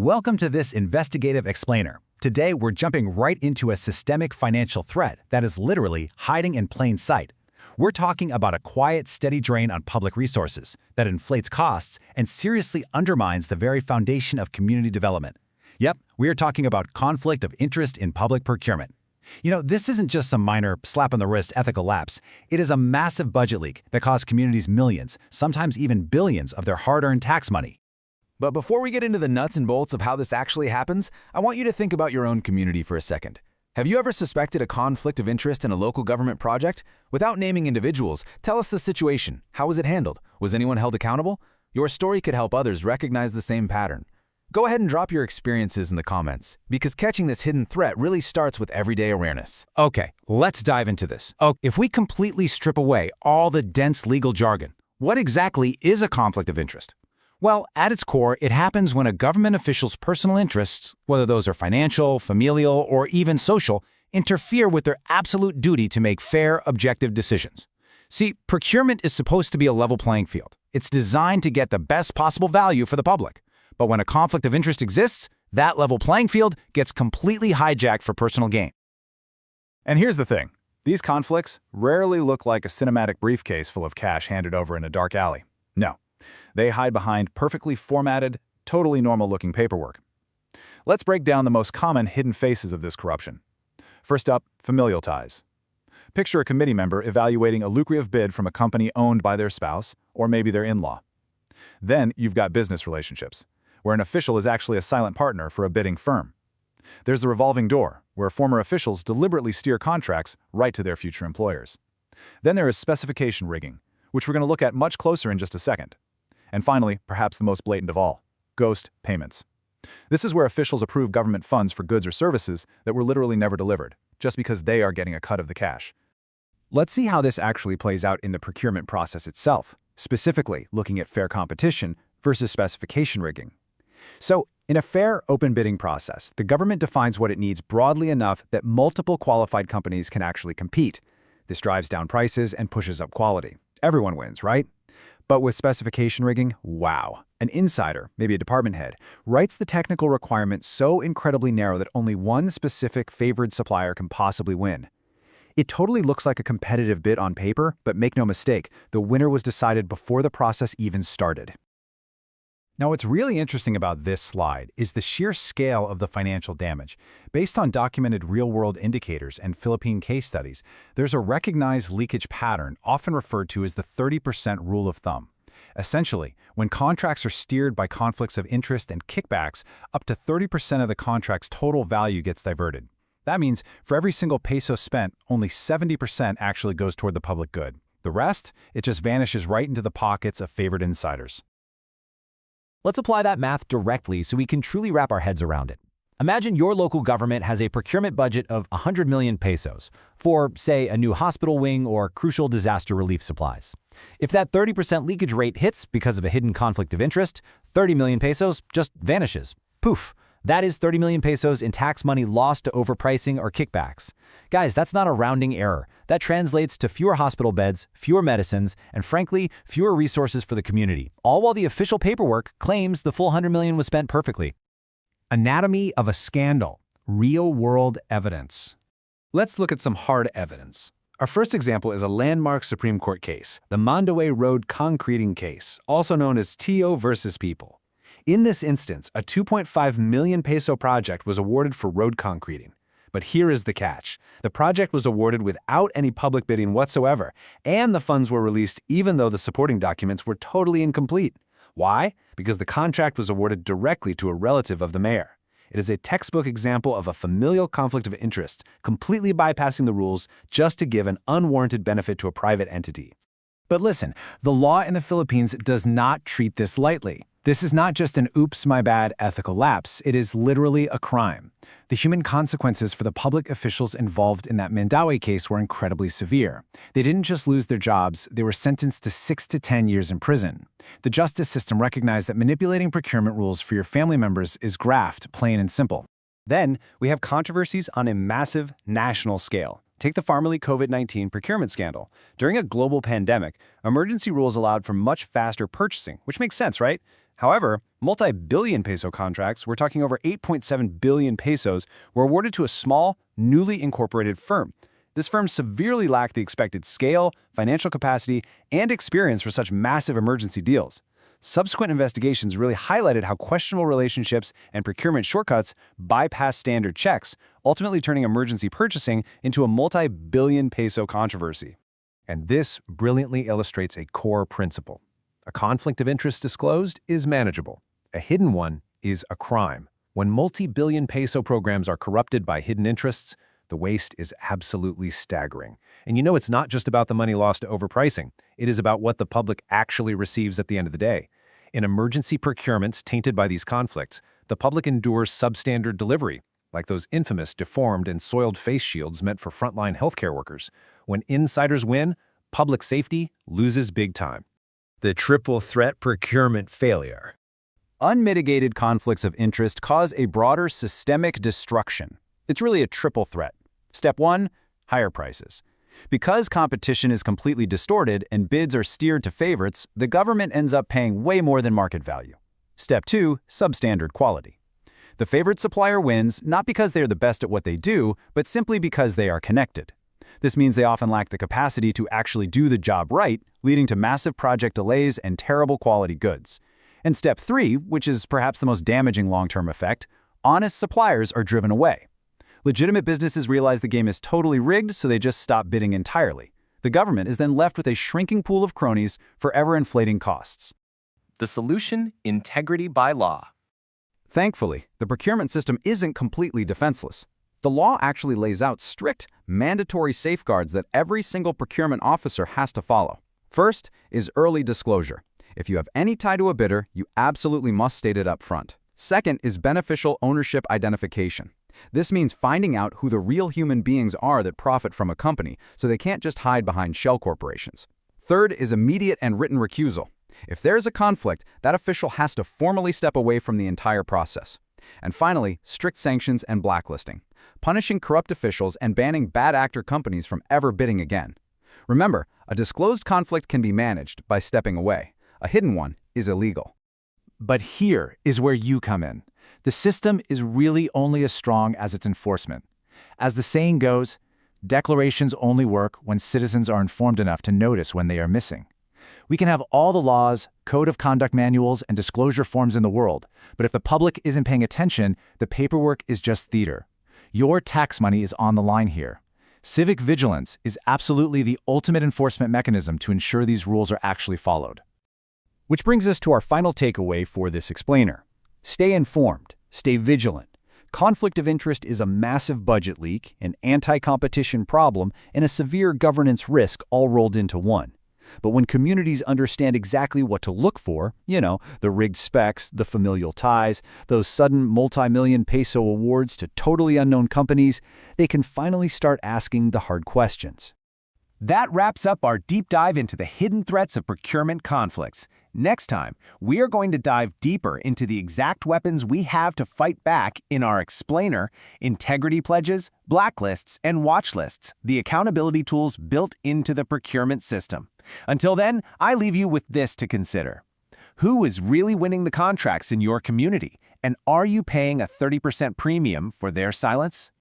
Welcome to this investigative explainer. Today, we're jumping right into a systemic financial threat that is literally hiding in plain sight. We're talking about a quiet, steady drain on public resources that inflates costs and seriously undermines the very foundation of community development. Yep, we're talking about conflict of interest in public procurement. This isn't just some minor slap-on-the-wrist ethical lapse. It is a massive budget leak that costs communities millions, sometimes even billions of their hard-earned tax money. But before we get into the nuts and bolts of how this actually happens, I want you to think about your own community for a second. Have you ever suspected a conflict of interest in a local government project? Without naming individuals, tell us the situation. How was it handled? Was anyone held accountable? Your story could help others recognize the same pattern. Go ahead and drop your experiences in the comments, because catching this hidden threat really starts with everyday awareness. Okay, let's dive into this. If we completely strip away all the dense legal jargon, what exactly is a conflict of interest? Well, at its core, it happens when a government official's personal interests, whether those are financial, familial, or even social, interfere with their absolute duty to make fair, objective decisions. See, procurement is supposed to be a level playing field. It's designed to get the best possible value for the public. But when a conflict of interest exists, that level playing field gets completely hijacked for personal gain. And here's the thing. These conflicts rarely look like a cinematic briefcase full of cash handed over in a dark alley. No. They hide behind perfectly formatted, totally normal-looking paperwork. Let's break down the most common hidden faces of this corruption. First up, familial ties. Picture a committee member evaluating a lucrative bid from a company owned by their spouse, or maybe their in-law. Then you've got business relationships, where an official is actually a silent partner for a bidding firm. There's the revolving door, where former officials deliberately steer contracts right to their future employers. Then there is specification rigging, which we're going to look at much closer in just a second. And finally, perhaps the most blatant of all, ghost payments. This is where officials approve government funds for goods or services that were literally never delivered, just because they are getting a cut of the cash. Let's see how this actually plays out in the procurement process itself, specifically looking at fair competition versus specification rigging. So, in a fair, open bidding process, the government defines what it needs broadly enough that multiple qualified companies can actually compete. This drives down prices and pushes up quality. Everyone wins, right? But with specification rigging, wow. An insider, maybe a department head, writes the technical requirement so incredibly narrow that only one specific favored supplier can possibly win. It totally looks like a competitive bid on paper, but make no mistake, the winner was decided before the process even started. Now, what's really interesting about this slide is the sheer scale of the financial damage. Based on documented real-world indicators and Philippine case studies, there's a recognized leakage pattern often referred to as the 30% rule of thumb. Essentially, when contracts are steered by conflicts of interest and kickbacks, up to 30% of the contract's total value gets diverted. That means for every single peso spent, only 70% actually goes toward the public good. The rest, it just vanishes right into the pockets of favored insiders. Let's apply that math directly so we can truly wrap our heads around it. Imagine your local government has a procurement budget of 100 million pesos for, say, a new hospital wing or crucial disaster relief supplies. If that 30% leakage rate hits because of a hidden conflict of interest, 30 million pesos just vanishes. Poof! That is 30 million pesos in tax money lost to overpricing or kickbacks. Guys, that's not a rounding error. That translates to fewer hospital beds, fewer medicines, and frankly, fewer resources for the community, all while the official paperwork claims the full 100 million was spent perfectly. Anatomy of a scandal. Real-world evidence. Let's look at some hard evidence. Our first example is a landmark Supreme Court case, the Mandaway Road concreting case, also known as Tio versus People. In this instance, a 2.5 million peso project was awarded for road concreting. But here is the catch. The project was awarded without any public bidding whatsoever, and the funds were released even though the supporting documents were totally incomplete. Why? Because the contract was awarded directly to a relative of the mayor. It is a textbook example of a familial conflict of interest, completely bypassing the rules just to give an unwarranted benefit to a private entity. But listen, the law in the Philippines does not treat this lightly. This is not just an oops, my bad ethical lapse. It is literally a crime. The human consequences for the public officials involved in that Mandaue case were incredibly severe. They didn't just lose their jobs, they were sentenced to 6 to 10 years in prison. The justice system recognized that manipulating procurement rules for your family members is graft, plain and simple. Then, we have controversies on a massive national scale. Take the formerly COVID-19 procurement scandal. During a global pandemic, emergency rules allowed for much faster purchasing, which makes sense, right? However, Multi-billion peso contracts, we're talking over 8.7 billion pesos, were awarded to a small, newly incorporated firm. This firm severely lacked the expected scale, financial capacity, and experience for such massive emergency deals. Subsequent investigations really highlighted how questionable relationships and procurement shortcuts bypass standard checks, ultimately turning emergency purchasing into a multi-billion peso controversy. And this brilliantly illustrates a core principle. A conflict of interest disclosed is manageable. A hidden one is a crime. When multi-billion peso programs are corrupted by hidden interests, the waste is absolutely staggering. And you know it's not just about the money lost to overpricing. It is about what the public actually receives at the end of the day. In emergency procurements tainted by these conflicts, the public endures substandard delivery, like those infamous deformed and soiled face shields meant for frontline healthcare workers. When insiders win, public safety loses big time. The triple threat procurement failure. Unmitigated conflicts of interest cause a broader systemic destruction. It's really a triple threat. Step 1, higher prices. Because competition is completely distorted and bids are steered to favorites, the government ends up paying way more than market value. Step 2, substandard quality. The favorite supplier wins not because they're the best at what they do, but simply because they are connected. This means they often lack the capacity to actually do the job right, leading to massive project delays and terrible quality goods. And step 3, which is perhaps the most damaging long-term effect, honest suppliers are driven away. Legitimate businesses realize the game is totally rigged, so they just stop bidding entirely. The government is then left with a shrinking pool of cronies, forever inflating costs. The solution: integrity by law. Thankfully, the procurement system isn't completely defenseless. The law actually lays out strict, mandatory safeguards that every single procurement officer has to follow. First is early disclosure. If you have any tie to a bidder, you absolutely must state it up front. Second is beneficial ownership identification. This means finding out who the real human beings are that profit from a company, so they can't just hide behind shell corporations. Third is immediate and written recusal. If there is a conflict, that official has to formally step away from the entire process. And finally, strict sanctions and blacklisting, punishing corrupt officials and banning bad actor companies from ever bidding again. Remember, a disclosed conflict can be managed by stepping away. A hidden one is illegal. But here is where you come in. The system is really only as strong as its enforcement. As the saying goes, declarations only work when citizens are informed enough to notice when they are missing. We can have all the laws, code of conduct manuals, and disclosure forms in the world, but if the public isn't paying attention, the paperwork is just theater. Your tax money is on the line here. Civic vigilance is absolutely the ultimate enforcement mechanism to ensure these rules are actually followed. Which brings us to our final takeaway for this explainer. Stay informed, stay vigilant. Conflict of interest is a massive budget leak, an anti-competition problem, and a severe governance risk all rolled into one. But when communities understand exactly what to look for, the rigged specs, the familial ties, those sudden multi-million peso awards to totally unknown companies, they can finally start asking the hard questions. That wraps up our deep dive into the hidden threats of procurement conflicts. Next time, we are going to dive deeper into the exact weapons we have to fight back in our explainer, integrity pledges, blacklists, and watch lists, the accountability tools built into the procurement system. Until then, I leave you with this to consider. Who is really winning the contracts in your community? And are you paying a 30% premium for their silence?